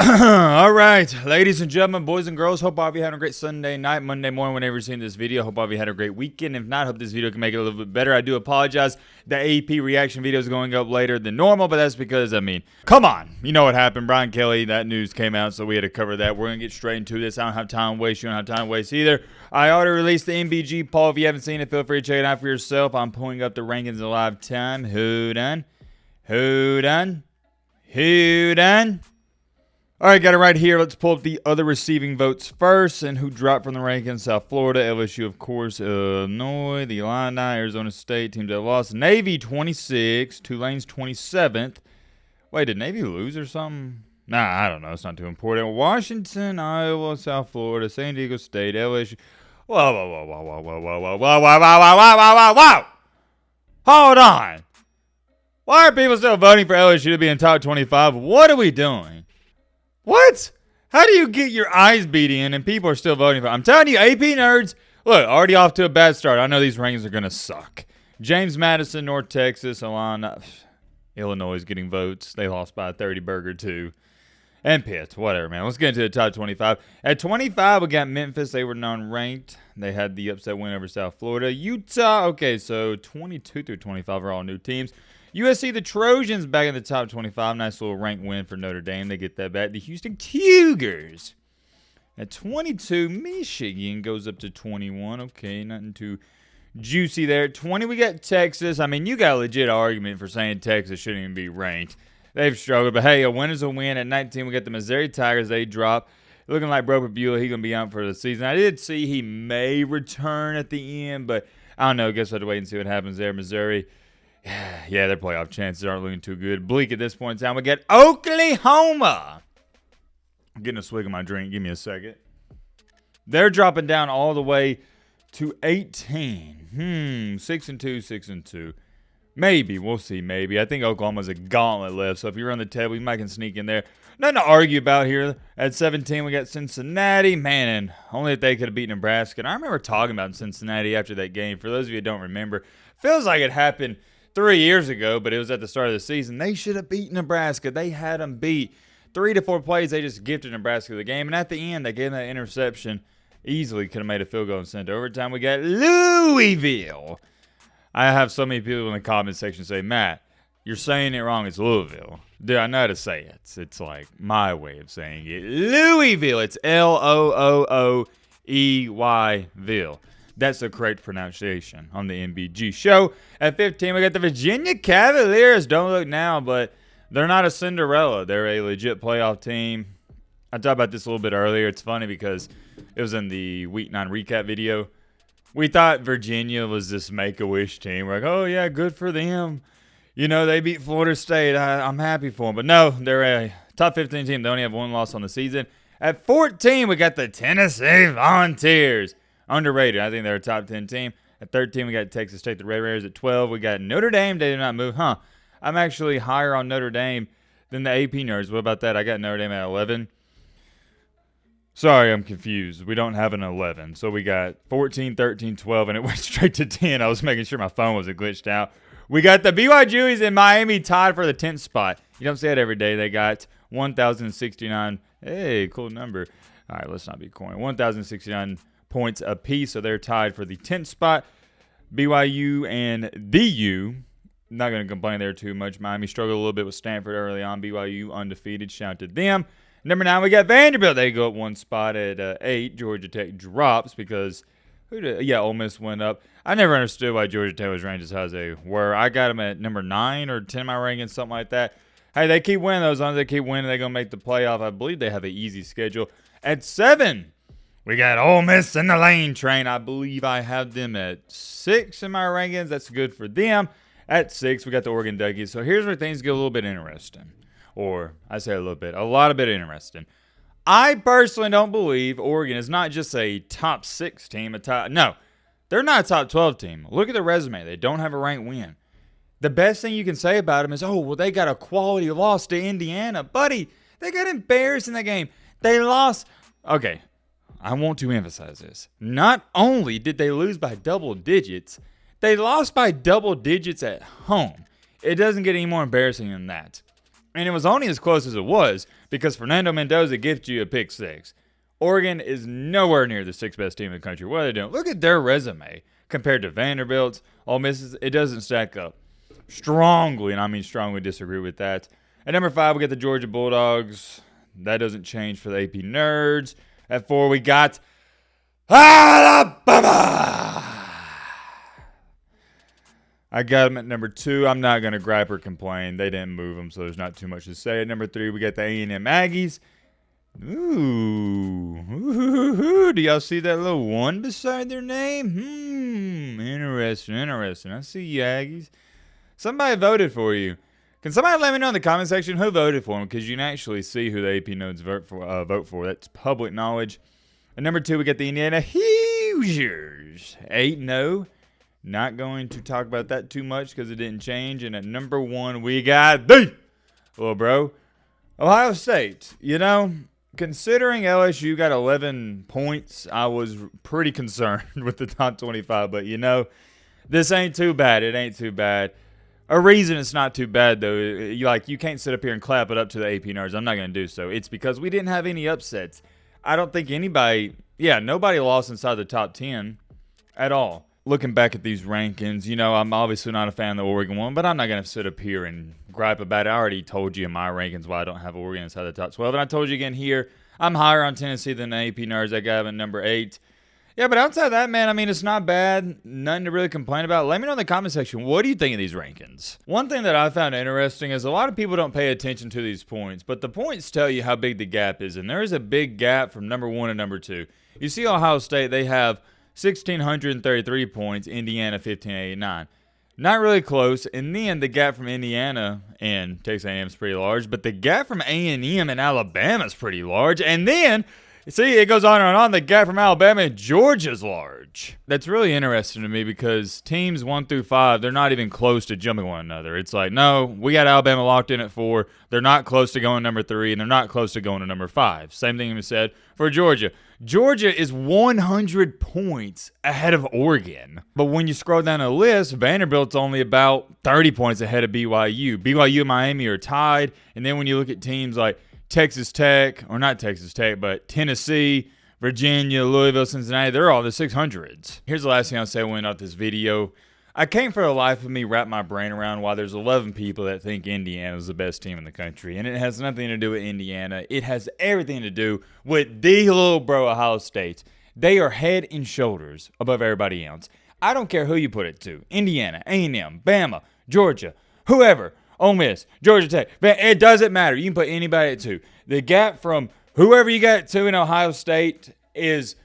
All right, ladies and gentlemen, boys and girls, hope all of you had a great Sunday night, Monday morning, whenever you're seeing this video. Hope all of you had a great weekend. If not, hope this video can make it a little bit better. I do apologize. The AP reaction video is going up later than normal, but that's because, come on. You know what happened. Brian Kelly, that news came out, so we had to cover that. We're going to get straight into this. I don't have time to waste. You don't have time to waste either. I already released the MBG poll. If you haven't seen it, feel free to check it out for yourself. I'm pulling up the rankings in live time. Who done? Who done? Who done? All right, got it right here. Let's pull up the other receiving votes first and who dropped from the rankings. South Florida, LSU, of course, Illinois, the Illini, Arizona State, teams that lost. Navy, 26. Tulane's 27th. Wait, did Navy lose or something? Nah, I don't know. It's not too important. Washington, Iowa, South Florida, San Diego State, LSU. Whoa, whoa, whoa, whoa, whoa, whoa, whoa, whoa, whoa, whoa, whoa, whoa, whoa, whoa, whoa. Hold on. Why are people still voting for LSU to be in top 25? What are we doing? What? How do you get your eyes beat in and people are still voting for it? I'm telling you, AP nerds, look, already off to a bad start. I know these rankings are going to suck. James Madison, North Texas, Illinois is getting votes. They lost by a 30 burger too. And Pitt, whatever, man. Let's get into the top 25. At 25, we got Memphis. They were non-ranked. They had the upset win over South Florida. Utah, okay, so 22 through 25 are all new teams. USC, the Trojans, back in the top 25. Nice little ranked win for Notre Dame. They get that back. The Houston Cougars. At 22, Michigan goes up to 21. Okay, nothing too juicy there. At 20, we got Texas. I mean, you got a legit argument for saying Texas shouldn't even be ranked. They've struggled, but hey, a win is a win. At 19, we got the Missouri Tigers. They drop. Looking like Bro Beulah, he's going to be out for the season. I did see he may return at the end, but I don't know. Guess we'll have to wait and see what happens there. Missouri. Yeah, their playoff chances aren't looking too good. Bleak at this point in time. We get Oklahoma. I'm getting a swig of my drink. Give me a second. They're dropping down all the way to 18. 6-2, 6-2. Maybe. We'll see, maybe. I think Oklahoma's a gauntlet left, so if you're on the table, you might can sneak in there. Nothing to argue about here. At 17, we got Cincinnati. Man, and only if they could have beat Nebraska. And I remember talking about Cincinnati after that game. For those of you who don't remember, feels like it happened 3 years ago, but it was at the start of the season. They should have beat Nebraska. They had them beat. 3 to 4 plays, they just gifted Nebraska the game. And at the end, they gave them that interception. Easily could have made a field goal and sent to overtime. We got Louisville. I have so many people in the comment section say, Matt, you're saying it wrong. It's Louisville. Dude, I know how to say it. It's like my way of saying it. Louisville. It's L-O-O-O-E-Y-ville. That's the correct pronunciation on the MBG show. At 15, we got the Virginia Cavaliers. Don't look now, but they're not a Cinderella. They're a legit playoff team. I talked about this a little bit earlier. It's funny because it was in the Week 9 recap video. We thought Virginia was this Make-A-Wish team. We're like, oh, yeah, good for them. You know, they beat Florida State. I'm happy for them. But no, they're a top 15 team. They only have one loss on the season. At 14, we got the Tennessee Volunteers. Underrated. I think they're a top 10 team. At 13, we got Texas State, the Red Raiders. At 12, we got Notre Dame. They did not move. I'm actually higher on Notre Dame than the AP nerds. What about that? I got Notre Dame at 11. Sorry, I'm confused. We don't have an 11. So we got 14, 13, 12, and it went straight to 10. I was making sure my phone wasn't glitched out. We got the BYU's in Miami tied for the 10th spot. You don't see it every day. They got 1,069. Hey, cool number. All right, let's not be corny. 1,069 points apiece, so they're tied for the 10th spot. BYU and the U, not going to complain there too much. Miami struggled a little bit with Stanford early on. BYU undefeated. Shout out to them. Number 9, we got Vanderbilt. They go up one spot at 8. Georgia Tech drops because, Ole Miss went up. I never understood why Georgia Tech was ranked as high as they were. I got them at number 9 or 10 in my rankings, something like that. Hey, they keep winning those. As long as they keep winning, they're going to make the playoff. I believe they have an easy schedule. At 7, we got Ole Miss and the Lane Train. I believe I have them at 6 in my rankings. That's good for them. At 6, we got the Oregon Duckies. So here's where things get a little bit interesting. Or I say a lot of bit interesting. I personally don't believe Oregon is not just a top 6 team. No, they're not a top 12 team. Look at the resume. They don't have a ranked win. The best thing you can say about them is, oh, well, they got a quality loss to Indiana. Buddy, they got embarrassed in the game. They lost. Okay, I want to emphasize this. Not only did they lose by double digits, they lost by double digits at home. It doesn't get any more embarrassing than that. And it was only as close as it was because Fernando Mendoza gifts you a pick six. Oregon is nowhere near the sixth best team in the country. What are they doing? Look at their resume compared to Vanderbilt's, Ole Miss. It doesn't stack up. Strongly, and I mean strongly, disagree with that. At number 5, we got the Georgia Bulldogs. That doesn't change for the AP nerds. At 4, we got Alabama. I got them at number 2. I'm not going to gripe or complain. They didn't move them, so there's not too much to say. At number 3, we got the A&M Aggies. Ooh. Do y'all see that little 1 beside their name? Interesting. I see you, Aggies. Somebody voted for you. Can somebody let me know in the comment section who voted for them? Because you can actually see who the AP nodes vote for. That's public knowledge. At number 2, we got the Indiana Hoosiers. 8-0. Not going to talk about that too much because it didn't change. And at number 1, we got the little bro, Ohio State. You know, considering LSU got 11 points, I was pretty concerned with the top 25. But, you know, this ain't too bad. It ain't too bad. A reason it's not too bad, though, you can't sit up here and clap it up to the AP nerds. I'm not going to do so. It's because we didn't have any upsets. I don't think nobody lost inside the top 10 at all. Looking back at these rankings, you know, I'm obviously not a fan of the Oregon one, but I'm not going to sit up here and gripe about it. I already told you in my rankings why I don't have Oregon inside the top 12. And I told you again here, I'm higher on Tennessee than the AP nerds. I got them at number 8. Yeah, but outside of that, man, I mean, it's not bad. Nothing to really complain about. Let me know in the comment section, what do you think of these rankings? One thing that I found interesting is a lot of people don't pay attention to these points, but the points tell you how big the gap is, and there is a big gap from number 1 to number 2. You see Ohio State, they have 1,633 points, Indiana 1,589. Not really close, and then the gap from Indiana and Texas A&M is pretty large, but the gap from A&M and Alabama is pretty large, and then see, it goes on and on. The gap from Alabama and Georgia is large. That's really interesting to me because teams 1 through 5, they're not even close to jumping one another. It's like, no, we got Alabama locked in at 4. They're not close to going number 3, and they're not close to going to number 5. Same thing we said for Georgia. Georgia is 100 points ahead of Oregon. But when you scroll down the list, Vanderbilt's only about 30 points ahead of BYU. BYU and Miami are tied. And then when you look at teams like Texas Tech, or not Texas Tech, but Tennessee, Virginia, Louisville, Cincinnati, they're all the 600s. Here's the last thing I'll say when out this video. I can't for the life of me wrap my brain around why there's 11 people that think Indiana is the best team in the country. And it has nothing to do with Indiana. It has everything to do with the little bro Ohio State. They are head and shoulders above everybody else. I don't care who you put it to. Indiana, A&M, Bama, Georgia, whoever. Ole Miss, Georgia Tech. It doesn't matter. You can put anybody at 2. The gap from whoever you got to in Ohio State is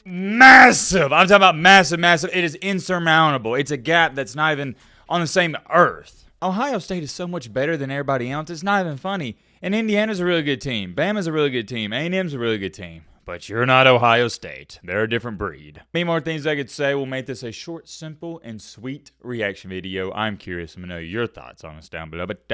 massive. I'm talking about massive. It is insurmountable. It's a gap that's not even on the same earth. Ohio State is so much better than everybody else. It's not even funny. And Indiana's a really good team. Bama's a really good team. A&M's a really good team. But you're not Ohio State. They're a different breed. Many more things I could say will make this a short, simple, and sweet reaction video. I'm curious to know your thoughts on this down below. But